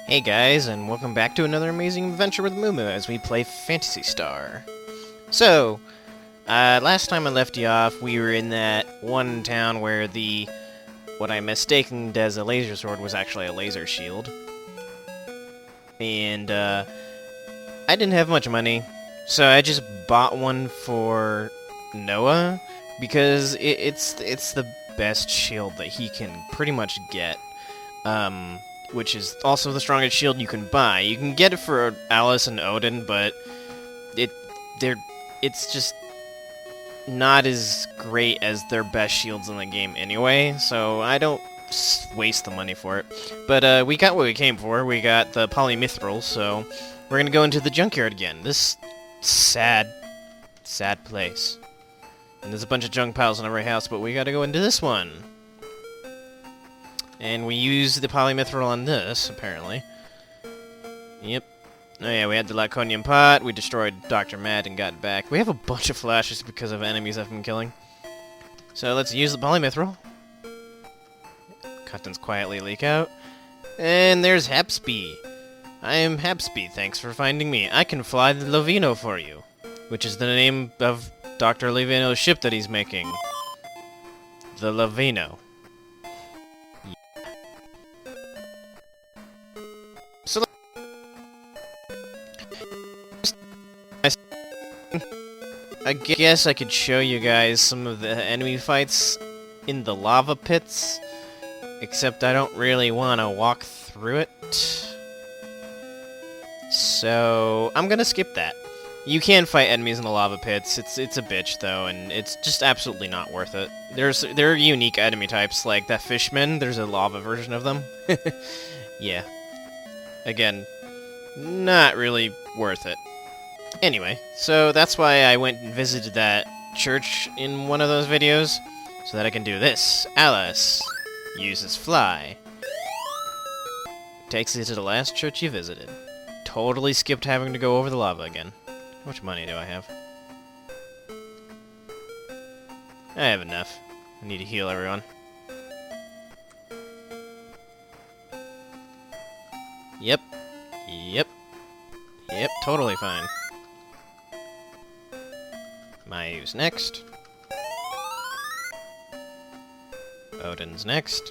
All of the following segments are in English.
Hey guys, and welcome back to another amazing adventure with Mumu as we play Phantasy Star. So, last time I left you off, we were in that one town where what I mistaken as a laser sword was actually a laser shield. And, I didn't have much money, so I just bought one for Noah, because it's the best shield that he can pretty much get. Which is also the strongest shield you can buy. You can get it for Alice and Odin, but it's just not as great as their best shields in the game anyway, so I don't waste the money for it. But we got what we came for. We got the polymithril, so we're gonna go into the junkyard again. This sad place. And there's a bunch of junk piles in every house, but we gotta go into this one. And we used the polymithril on this, apparently. Yep. Oh yeah, we had the Laconian pot, we destroyed Dr. Mad and got it back. We have a bunch of flashes because of enemies I've been killing. So let's use the polymithril. Contents quietly leak out. And there's Hapsby. I am Hapsby, thanks for finding me. I can fly the Lovino for you. Which is the name of Dr. Lovino's ship that he's making. The Lovino. I guess I could show you guys some of the enemy fights in the lava pits, except I don't really want to walk through it. So I'm gonna skip that. You can fight enemies in the lava pits. It's a bitch though, and it's just absolutely not worth it. There are unique enemy types like that fishman. There's a lava version of them. Yeah. Again, not really worth it. Anyway, so that's why I went and visited that church in one of those videos, so that I can do this. Alice uses fly. Takes you to the last church you visited. Totally skipped having to go over the lava again. How much money do I have? I have enough. I need to heal everyone. Yep. Yep, totally fine. Mayu's next. Odin's next.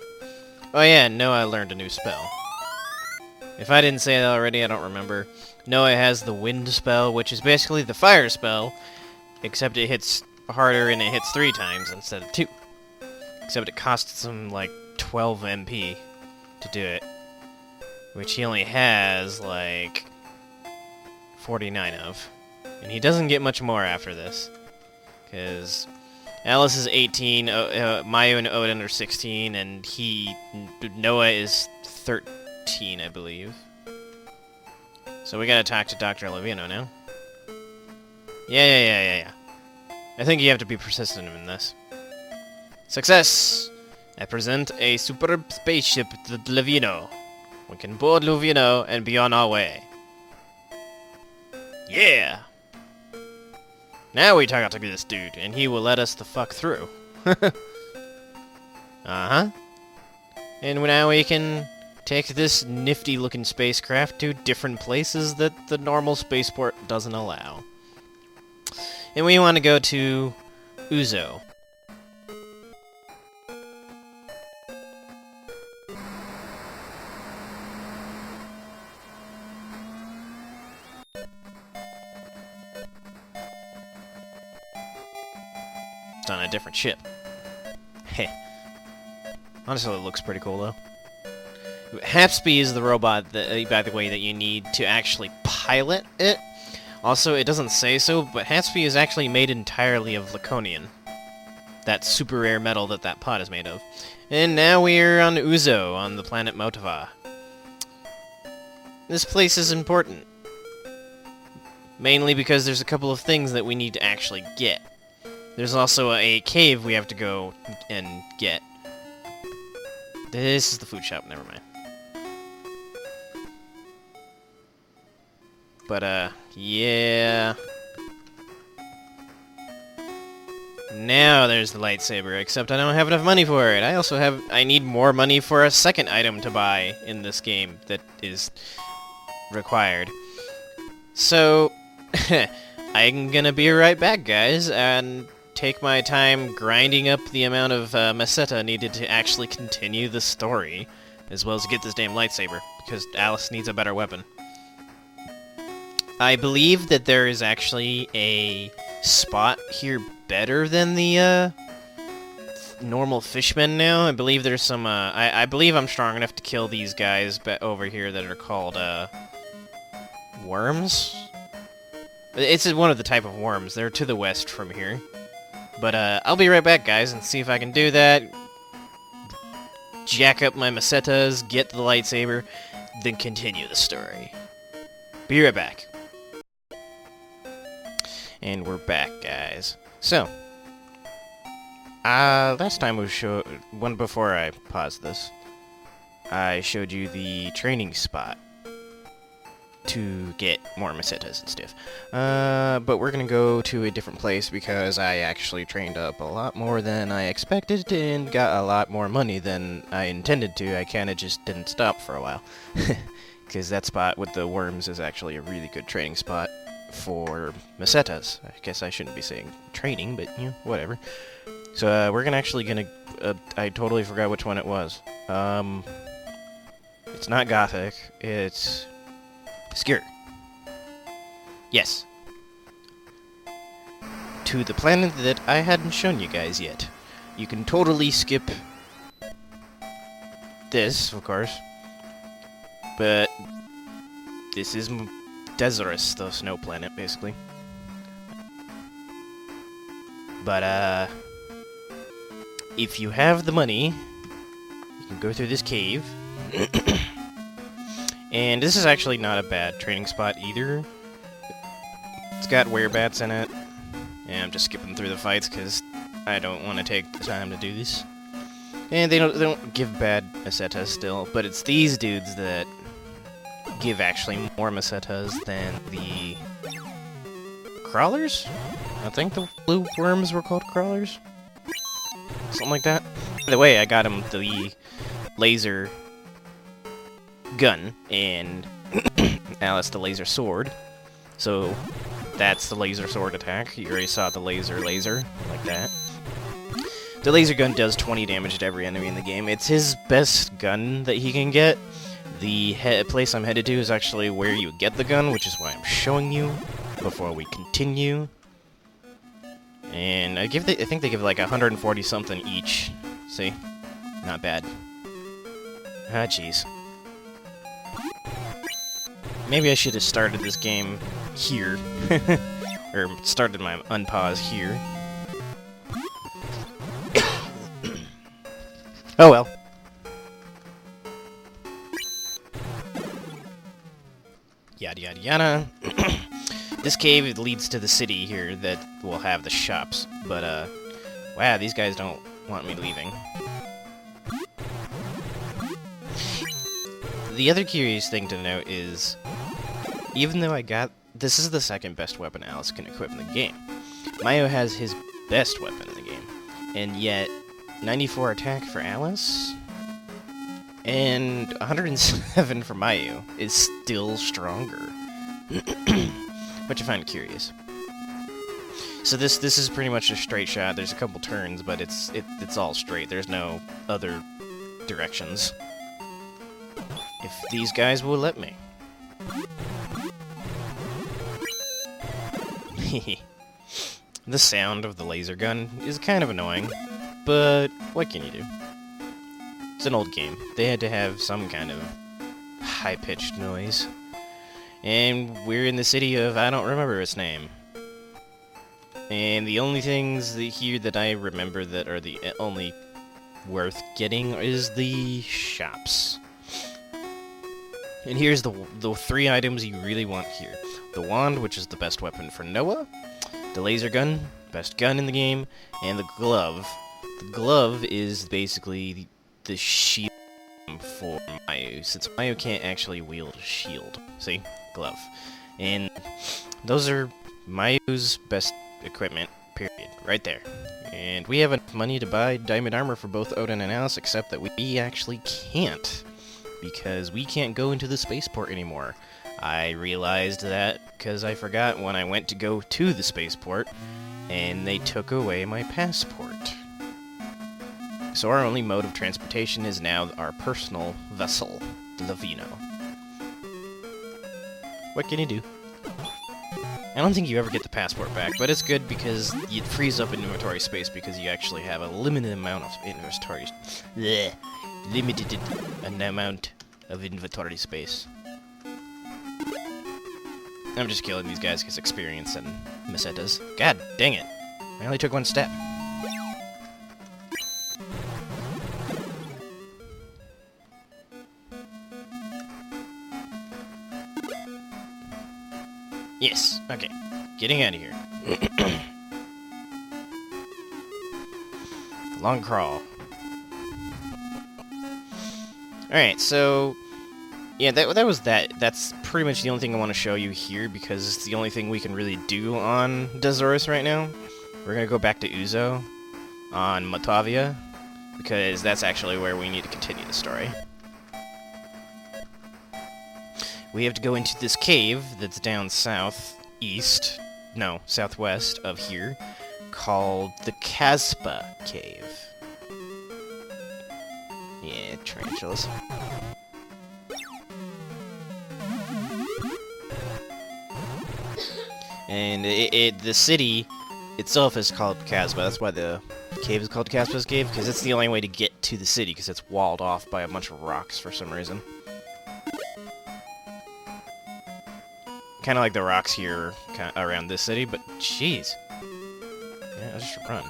Oh yeah, Noah learned a new spell. If I didn't say that already, I don't remember. Noah has the wind spell, which is basically the fire spell, except it hits harder and it hits 3 times instead of 2. Except it costs him like 12 MP to do it. Which he only has like 49 of. And he doesn't get much more after this. Because Alice is 18, Mayu and Odin are 16, and Noah is 13, I believe. So we gotta talk to Dr. Lovino now. Yeah. I think you have to be persistent in this. Success! I present a superb spaceship to Lovino. We can board Lovino and be on our way. Yeah! Now we talk to this dude, and he will let us the fuck through. Uh-huh. And now we can take this nifty-looking spacecraft to different places that the normal spaceport doesn't allow. And we want to go to Uzo. On a different ship. Heh. Honestly, it looks pretty cool, though. Hapsby is the robot, by the way, that you need to actually pilot it. Also, it doesn't say so, but Hapsby is actually made entirely of Laconian. That super rare metal that pot is made of. And now we're on Uzo, on the planet Motava. This place is important. Mainly because there's a couple of things that we need to actually get. There's also a cave we have to go and get. This is the food shop, never mind. But, yeah. Now there's the lightsaber, except I don't have enough money for it. I need more money for a second item to buy in this game that is required. So, I'm gonna be right back, guys, and take my time grinding up the amount of meseta needed to actually continue the story, as well as get this damn lightsaber, because Alice needs a better weapon. I believe that there is actually a spot here better than the normal fishmen now. I believe there's some, I believe I'm strong enough to kill these guys over here that are called, worms? It's one of the type of worms. They're to the west from here. But, I'll be right back, guys, and see if I can do that. Jack up my mesetas, get the lightsaber, then continue the story. Be right back. And we're back, guys. So, last time before I paused this, I showed you the training spot to get more mesetas and stuff. But we're gonna go to a different place because I actually trained up a lot more than I expected and got a lot more money than I intended to. I kinda just didn't stop for a while. Because that spot with the worms is actually a really good training spot for mesetas. I guess I shouldn't be saying training, but, you know, whatever. So, we're gonna I totally forgot which one it was. It's not Gothic, it's Skirt. Yes. To the planet that I hadn't shown you guys yet. You can totally skip this, of course. But this is Deserus, the snow planet, basically. But, if you have the money, you can go through this cave. And this is actually not a bad training spot either. It's got werebats in it. And I'm just skipping through the fights because I don't want to take the time to do this. And they don't give bad mesetas still, but it's these dudes that give actually more mesetas than the crawlers? I think the blue worms were called crawlers? Something like that. By the way, I got him the laser gun, and Alice the laser sword. So, that's the laser sword attack. You already saw the laser, like that. The laser gun does 20 damage to every enemy in the game. It's his best gun that he can get. The place I'm headed to is actually where you get the gun, which is why I'm showing you before we continue. And I think they give like 140 something each. See? Not bad. Ah, jeez. Maybe I should have started this game here. Or started my unpause here. Oh well. Yada yada yada. This cave leads to the city here that will have the shops. But, wow, these guys don't want me leaving. The other curious thing to note is, even though this is the second best weapon Alice can equip in the game. Mayo has his best weapon in the game. And yet, 94 attack for Alice, and 107 for Mayu is still stronger. Which I find curious. So this is pretty much a straight shot. There's a couple turns, but it's all straight. There's no other directions. If these guys will let me. The sound of the laser gun is kind of annoying, but what can you do? It's an old game. They had to have some kind of high-pitched noise. And we're in the city of, I don't remember its name. And the only things here that I remember that are the only worth getting is the shops. And here's the three items you really want here. The wand, which is the best weapon for Noah. The laser gun, best gun in the game. And the glove. The glove is basically the shield for Mayu, since Mayu can't actually wield a shield. See? Glove. And those are Mayu's best equipment, period. Right there. And we have enough money to buy diamond armor for both Odin and Alice, except that we actually can't. Because we can't go into the spaceport anymore. I realized that because I forgot when I went to go to the spaceport, and they took away my passport. So our only mode of transportation is now our personal vessel, the Lavino. What can you do? I don't think you ever get the passport back, but it's good because it frees up inventory space because you actually have a limited amount of inventory. Blech. Limited amount of inventory space. I'm just killing these guys because experience and mesetas. God dang it. I only took one step. Yes, okay. Getting out of here. Long crawl. Alright, so... yeah, that was that. That's pretty much the only thing I want to show you here, because it's the only thing we can really do on Dazorus right now. We're gonna go back to Uzo on Matavia, because that's actually where we need to continue the story. We have to go into this cave that's down southeast, no, southwest of here, called the Caspa Cave. Yeah, tarantulas. And the city itself is called Caspa. That's why the cave is called Caspa's Cave, because it's the only way to get to the city, because it's walled off by a bunch of rocks for some reason. Kind of like the rocks here around this city, but jeez. Yeah, I'll just run.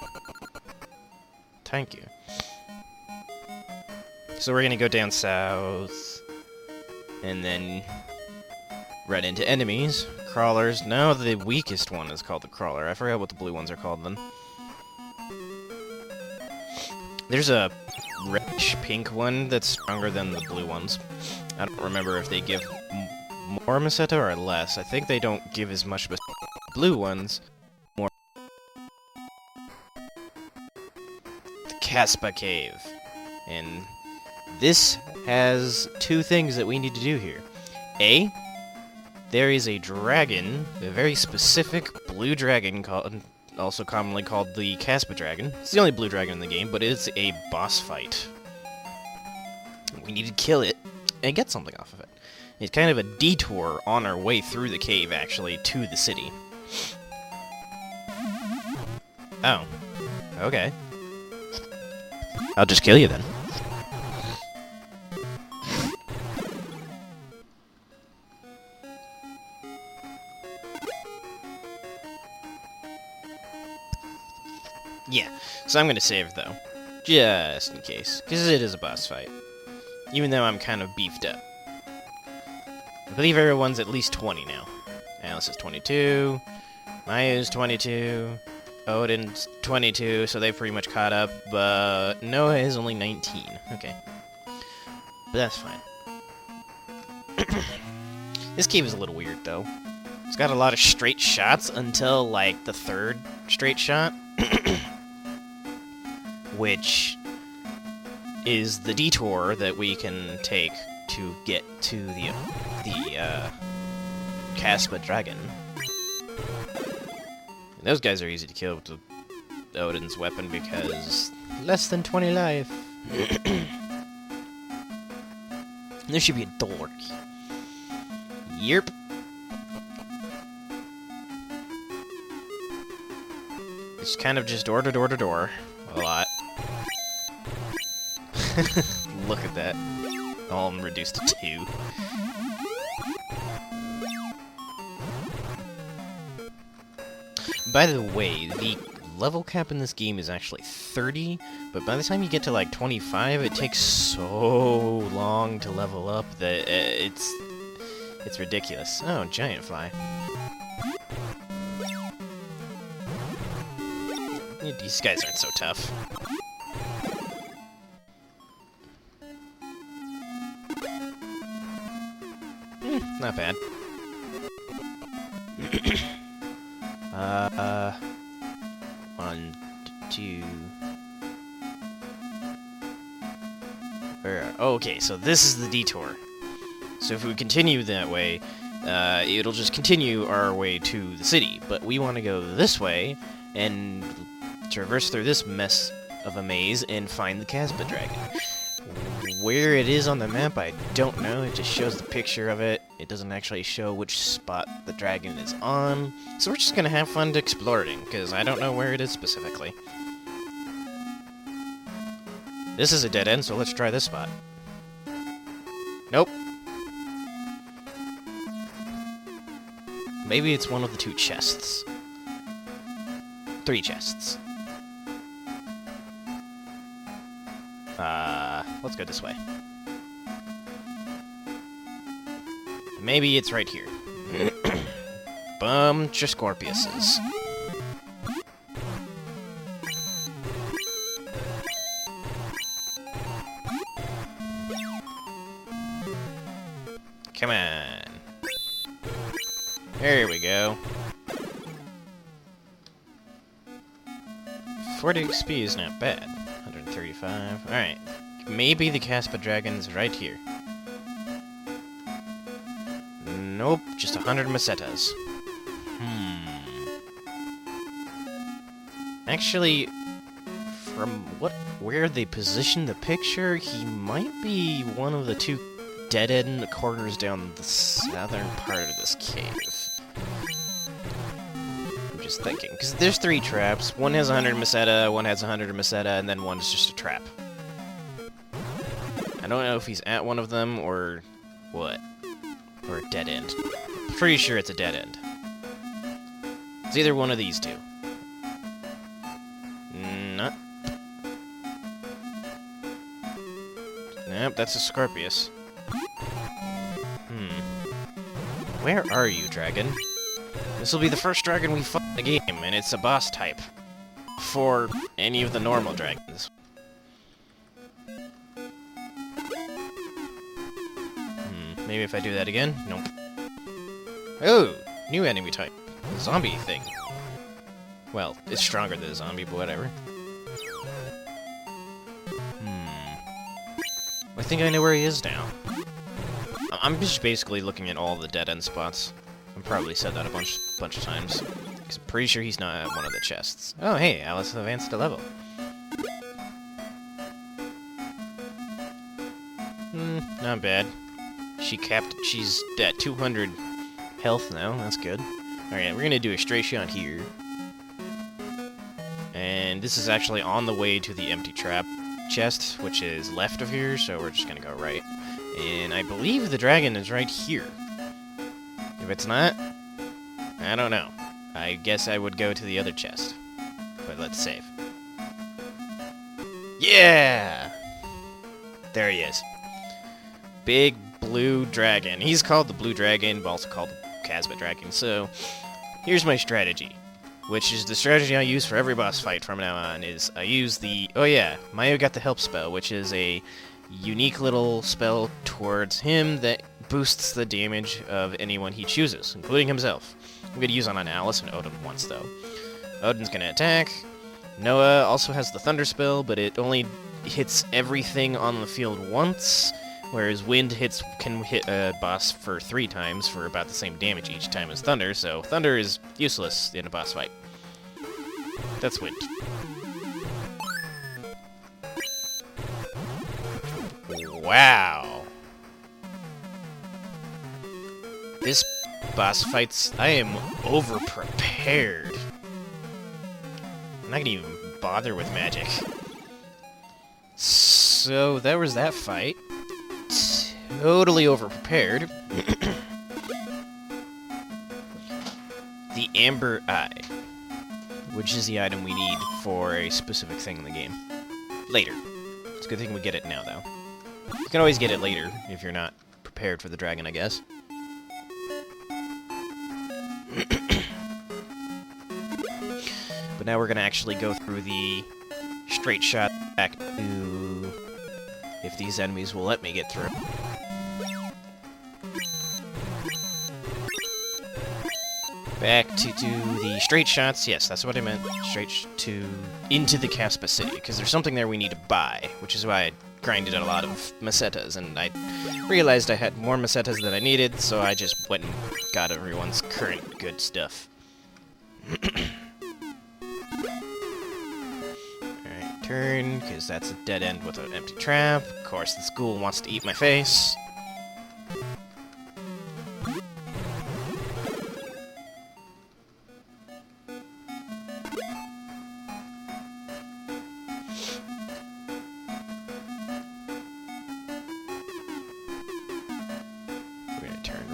Thank you. So we're gonna go down south, and then run into enemies. Crawlers. No, the weakest one is called the crawler. I forgot what the blue ones are called then. There's a reddish-pink one that's stronger than the blue ones. I don't remember if they give more Meseta or less. I think they don't give as much Meseta. Blue ones, more. The Caspa Cave. And this has two things that we need to do here. A, there is a dragon, a very specific blue dragon, also commonly called the Caspa Dragon. It's the only blue dragon in the game, but it's a boss fight. We need to kill it and get something off of it. It's kind of a detour on our way through the cave, actually, to the city. Oh. Okay. I'll just kill you then. Yeah, so I'm gonna save, though. Just in case. Because it is a boss fight. Even though I'm kind of beefed up. I believe everyone's at least 20 now. Alice is 22. Maya's 22. Odin's 22, so they've pretty much caught up. But Noah is only 19. Okay. But that's fine. This cave is a little weird, though. It's got a lot of straight shots until, like, the third straight shot. Which is the detour that we can take to get to the Caspa Dragon. And those guys are easy to kill with the Odin's weapon because less than 20 life. There should be a door. Yep. It's kind of just door to door to door. A lot. Look at that. Oh, I'm reduced to 2. By the way, the level cap in this game is actually 30, but by the time you get to like 25, it takes so long to level up that it's ridiculous. Oh, giant fly. These guys aren't so tough. Not bad. 1, to... Oh, okay, so this is the detour. So if we continue that way, it'll just continue our way to the city. But we want to go this way and traverse through this mess of a maze and find the Casbah Dragon. Where it is on the map, I don't know. It just shows the picture of it. It doesn't actually show which spot the dragon is on. So we're just gonna have fun exploring, because I don't know where it is specifically. This is a dead end, so let's try this spot. Nope. Maybe it's one of the 2 chests. 3 chests. Let's go this way. Maybe it's right here. Bunch of Scorpiuses. Come on. There we go. 40 XP is not bad. 135. Alright. Maybe the Casbah Dragon's right here. Nope, just 100 Mesetas. Actually, from where they position the picture, he might be one of the 2 dead-end corners down the southern part of this cave. I'm just thinking, because there's 3 traps. One has 100 Meseta, one has 100 Meseta, and then one's just a trap. I don't know if he's at one of them, or what. Or a dead end. Pretty sure it's a dead end. It's either one of these 2. Nope. Nope, that's a Scorpius. Where are you, dragon? This will be the first dragon we fight in the game, and it's a boss type. For any of the normal dragons. Maybe if I do that again? Nope. Oh! New enemy type. Zombie thing. Well, it's stronger than a zombie, but whatever. I think I know where he is now. I'm just basically looking at all the dead-end spots. I've probably said that a bunch of times. Because I'm pretty sure he's not at one of the chests. Oh, hey, Alice advanced a level. Not bad. She's at 200 health now, that's good. Alright, we're gonna do a straight shot here. And this is actually on the way to the empty trap chest, which is left of here, so we're just gonna go right. And I believe the dragon is right here. If it's not, I don't know. I guess I would go to the other chest. But let's save. Yeah! There he is. Big blue dragon. He's called the blue dragon, but also called the Casbah Dragon. So, here's my strategy. Which is the strategy I use for every boss fight from now on, is I use the... Oh yeah, Mayo got the help spell, which is a unique little spell towards him that boosts the damage of anyone he chooses, including himself. I'm going to use on Alice and Odin once, though. Odin's going to attack. Noah also has the thunder spell, but it only hits everything on the field once, whereas wind can hit a boss for 3 times for about the same damage each time as thunder, so thunder is useless in a boss fight. That's wind. Wow. This boss fight's... I am over-prepared. I'm not gonna even bother with magic. So, there was that fight. Totally over-prepared. The Amber Eye, which is the item we need for a specific thing in the game. Later. It's a good thing we get it now, though. You can always get it later, if you're not prepared for the dragon, I guess. But now we're gonna actually go through the straight shot back to... if these enemies will let me get through. Back to do the straight shots. Yes, that's what I meant. Into the Caspa City, because there's something there we need to buy, which is why I grinded a lot of mesetas, and I realized I had more mesetas than I needed, so I just went and got everyone's current good stuff. Alright, turn, because that's a dead end with an empty trap. Of course, this ghoul wants to eat my face.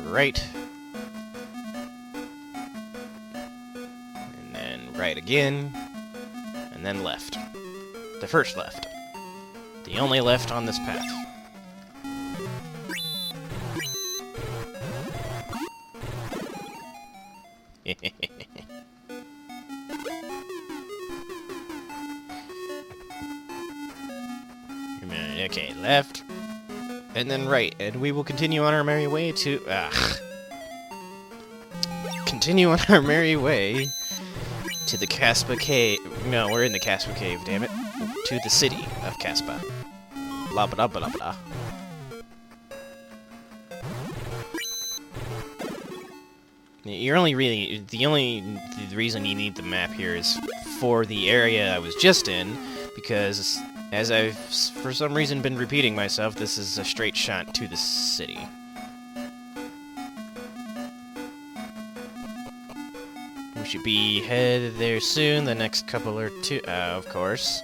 Right. And then right again. And then left. The first left. The only left on this path. Okay, left. And then right, and we will continue on our merry way to... Continue on our merry way to the Caspa Cave. No, we're in the Caspa Cave, damn it. To the city of Caspa. Blah blah blah blah. You're only really... The reason you need the map here is for the area I was just in, because... As I've, for some reason, been repeating myself, this is a straight shot to the city. We should be headed there soon, the next couple or two... of course.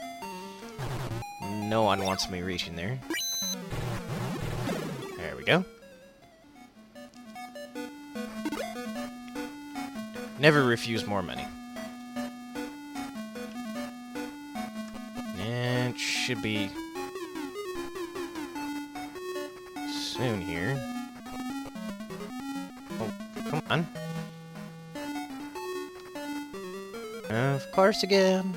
No one wants me reaching there. There we go. Never refuse more money. Should be soon here. Oh, come on. Of course again.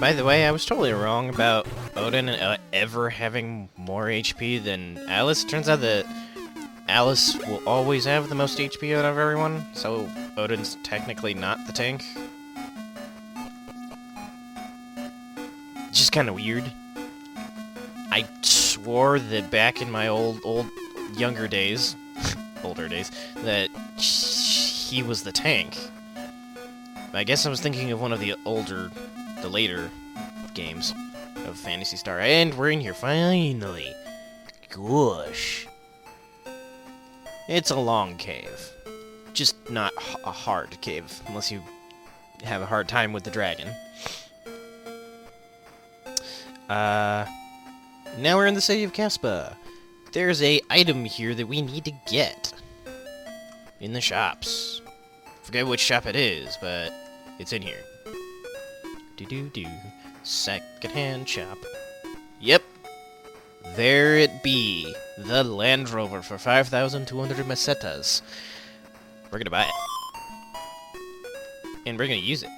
By the way, I was totally wrong about Odin ever having more HP than Alice. Turns out that Alice will always have the most HP out of everyone, so Odin's technically not the tank. Just kind of weird. I swore that back in my younger days, older days, that he was the tank. I guess I was thinking of one of the later games of Phantasy Star, and we're in here finally. Gosh, it's a long cave, just not a hard cave unless you have a hard time with the dragon. Now we're in the city of Caspa. There's a item here that we need to get in the shops. Forget which shop it is, but it's in here. Do-do-do. Second-hand shop. Yep. There it be. The Land Rover for 5,200 mesetas. We're gonna buy it. And we're gonna use it.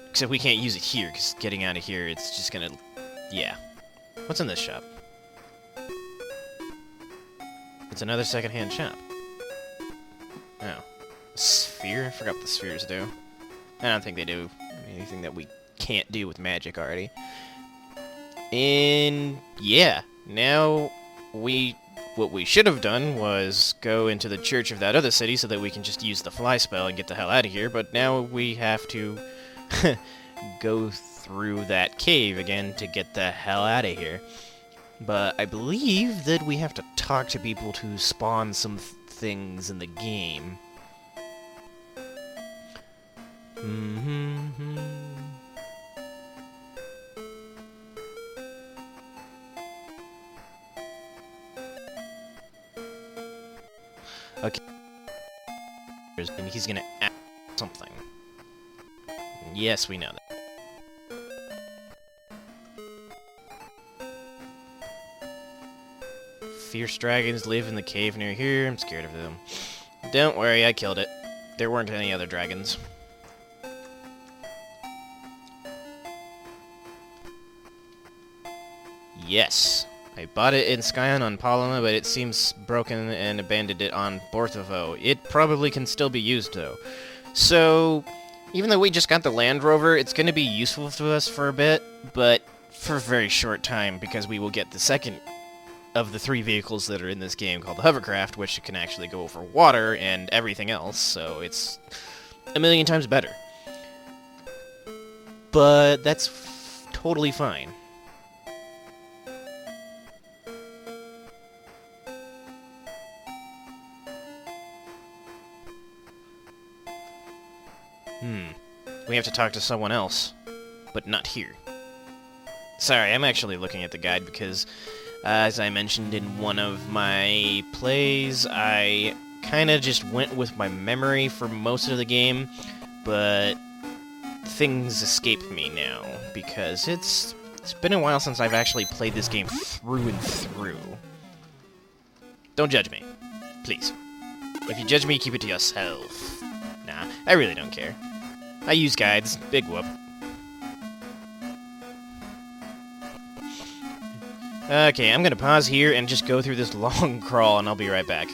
Except we can't use it here, because getting out of here, it's just gonna... Yeah. What's in this shop? It's another second-hand shop. Oh. Sphere? I forgot what the spheres do. I don't think they do anything that we can't do with magic already. And yeah, now what we should have done was go into the church of that other city so that we can just use the fly spell and get the hell out of here, but now we have to go through that cave again to get the hell out of here. But I believe that we have to talk to people to spawn some things in the game. Okay. And he's gonna ask something. Yes, we know that. Fierce dragons live in the cave near here. I'm scared of them. Don't worry, I killed it. there weren't any other dragons. Yes. I bought it in Skyon on Paloma, but it seems broken and abandoned it on Borthovo. It probably can still be used, though. So, even though we just got the Land Rover, it's going to be useful to us for a bit, but for a very short time, because we will get the second of the 3 vehicles that are in this game called the Hovercraft, which can actually go over water and everything else, so it's a million times better. But that's totally fine. We have to talk to someone else, but not here. Sorry, I'm actually looking at the guide because, as I mentioned in one of my plays, I kind of just went with my memory for most of the game, but things escape me now because it's been a while since I've actually played this game through and through. Don't judge me, please. If you judge me, keep it to yourself. Nah, I really don't care. I use guides. Big whoop. Okay, I'm gonna pause here and just go through this long crawl, and I'll be right back.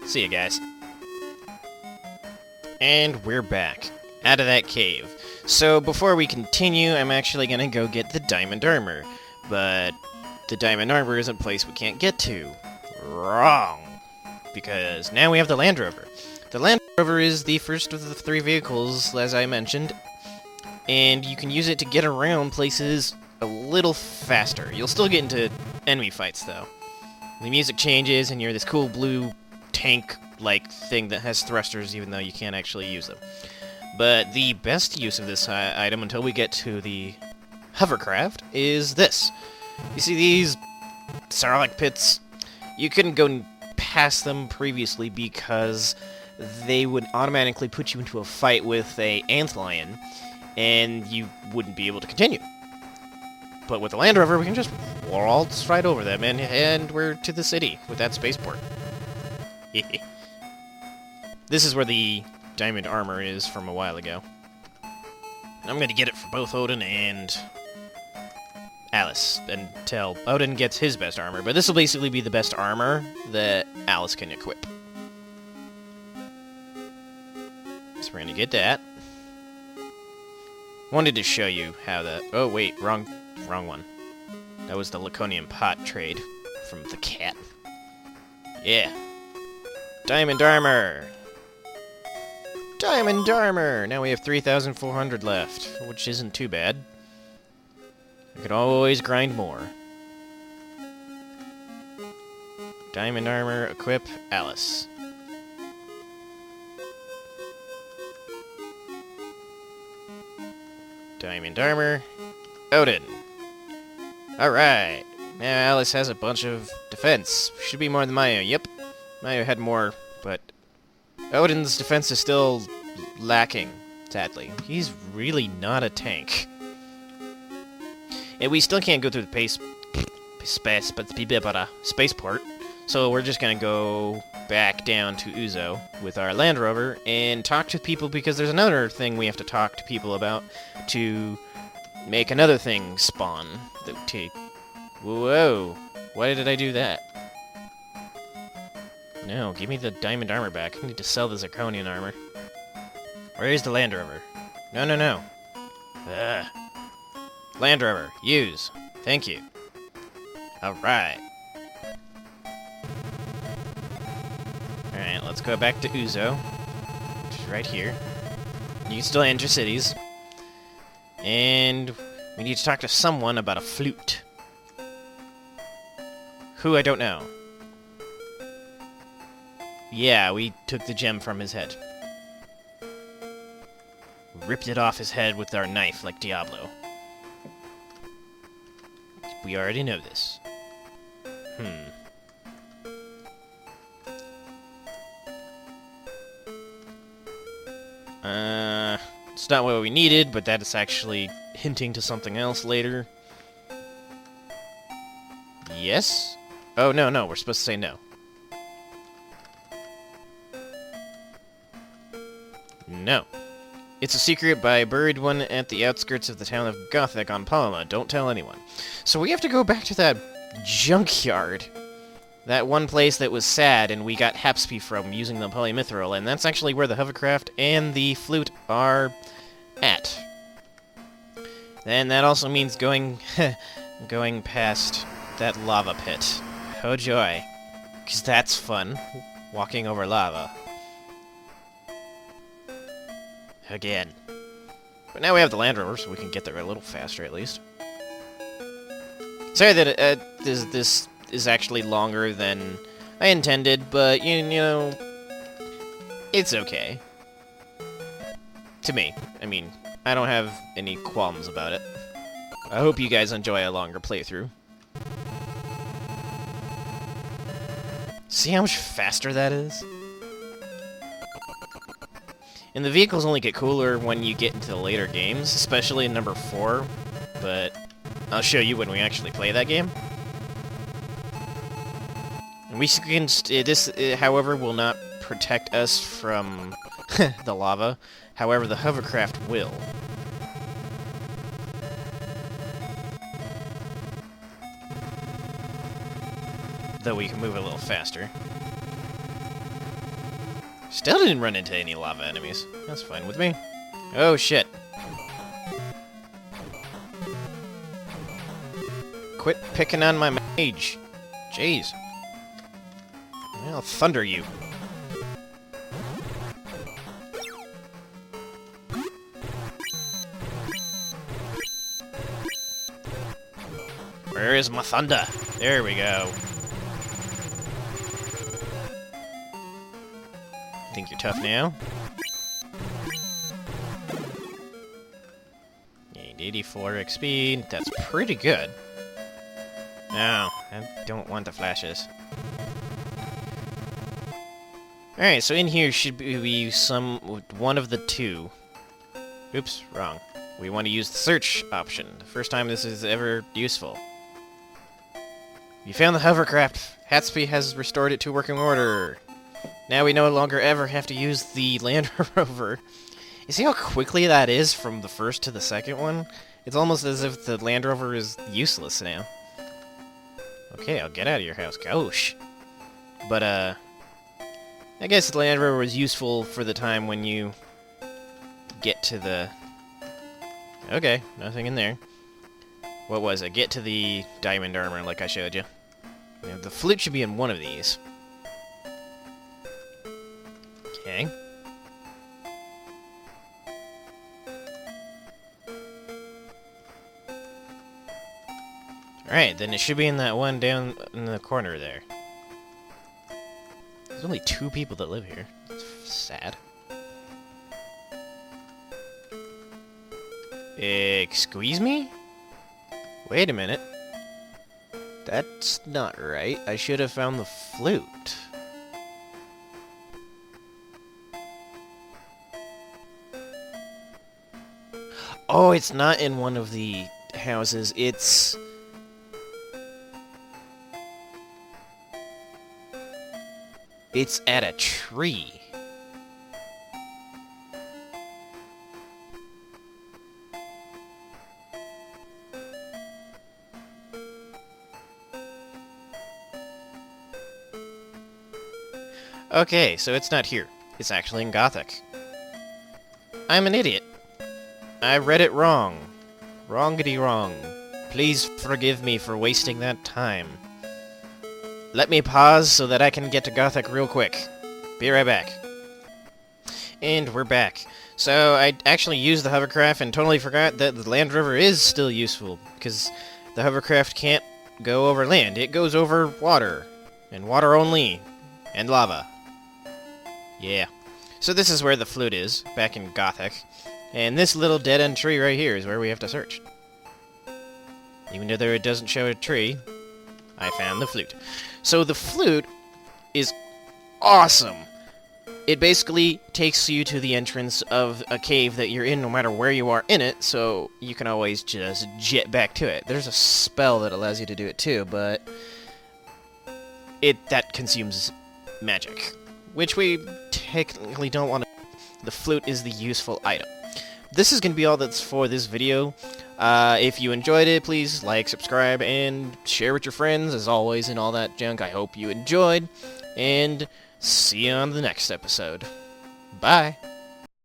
See you guys. And we're back. Out of that cave. So, before we continue, I'm actually gonna go get the diamond armor. But the diamond armor is a place we can't get to. Wrong. Because now we have the Land Rover. The Land Rover is the first of the 3 vehicles, as I mentioned, and you can use it to get around places a little faster. You'll still get into enemy fights, though. The music changes, and you're this cool blue tank-like thing that has thrusters, even though you can't actually use them. But the best use of this item, until we get to the hovercraft, is this. You see these Sarlacc pits? You couldn't go past them previously because they would automatically put you into a fight with a antlion, and you wouldn't be able to continue. But with the Land Rover, we can just waltz right over them, and we're to the city with that spaceport. This is where the diamond armor is from a while ago. I'm going to get it for both Odin and Alice, until Odin gets his best armor. But this will basically be the best armor that Alice can equip. So we're going to get that. Wanted to show you how that... Oh, wait, wrong one. That was the Laconian pot trade from the cat. Yeah. Diamond armor! Diamond armor! Now we have 3,400 left, which isn't too bad. I could always grind more. Diamond armor, equip, Alice. Diamond armor, Odin. Alright. Now Alice has a bunch of defense. Should be more than Mayo. Yep. Mayo had more, but Odin's defense is still lacking, sadly. He's really not a tank. And we still can't go through the spaceport, so we're just gonna go back down to Uzo with our Land Rover and talk to people, because there's another thing we have to talk to people about to make another thing spawn. Whoa! Why did I do that? No, give me the diamond armor back. I need to sell the zirconian armor. Where's the Land Rover? No. Ugh. Land Rover, use. Thank you. Alright. Alright, let's go back to Uzo, which is right here. You can still enter cities. And we need to talk to someone about a flute. Who, I don't know. Yeah, we took the gem from his head. Ripped it off his head with our knife like Diablo. We already know this. It's not what we needed, but that is actually hinting to something else later. Yes? Oh, no, we're supposed to say no. No. It's a secret by a buried one at the outskirts of the town of Gothic on Palma. Don't tell anyone. So we have to go back to that junkyard. That one place that was sad and we got Hapsby from using the polymithril, and that's actually where the hovercraft and the flute are at. And that also means going going past that lava pit. Oh joy. 'Cause that's fun. Walking over lava. Again. But now we have the Land Rover, so we can get there a little faster at least. Sorry that this is actually longer than I intended, but you know, it's okay. To me. I mean, I don't have any qualms about it. I hope you guys enjoy a longer playthrough. See how much faster that is? And the vehicles only get cooler when you get into the later games, especially in number 4, but I'll show you when we actually play that game. And we can this, however, will not protect us from the lava. However, the hovercraft will. Though we can move a little faster. Still didn't run into any lava enemies. That's fine with me. Oh, shit. Quit picking on my mage. Jeez. I'll thunder you. Where is my thunder? There we go. Think you're tough now? 84 XP, that's pretty good. No, I don't want the flashes. Alright, so in here should be one of the two. Oops, wrong. We want to use the search option. The first time this is ever useful. You found the hovercraft. Hatsby has restored it to working order. Now we no longer ever have to use the Land Rover. You see how quickly that is from the first to the second one? It's almost as if the Land Rover is useless now. Okay, I'll get out of your house. Gosh. But, I guess the Land Rover was useful for the time when you get to the... Okay, nothing in there. What was it? Get to the diamond armor like I showed you. Now, the flute should be in one of these. Okay. Alright, then it should be in that one down in the corner there. There's only 2 people that live here. That's sad. Excuse me? Wait a minute. That's not right. I should have found the flute. Oh, it's not in one of the houses. It's at a tree. Okay, so it's not here. It's actually in Gothic. I'm an idiot. I read it wrong. Wrongity wrong. Please forgive me for wasting that time. Let me pause so that I can get to Gothic real quick. Be right back. And we're back. So I actually used the hovercraft and totally forgot that the Land Rover is still useful, because the hovercraft can't go over land. It goes over water. And water only. And lava. Yeah. So this is where the flute is, back in Gothic. And this little dead-end tree right here is where we have to search. Even though it doesn't show a tree, I found the flute. So the flute is awesome. It basically takes you to the entrance of a cave that you're in no matter where you are in it, so you can always just jet back to it. There's a spell that allows you to do it too, but that consumes magic, which we technically don't want to. the flute is the useful item. This is going to be all that's for this video. If you enjoyed it, please like, subscribe, and share with your friends, as always, and all that junk. I hope you enjoyed, and see you on the next episode. Bye!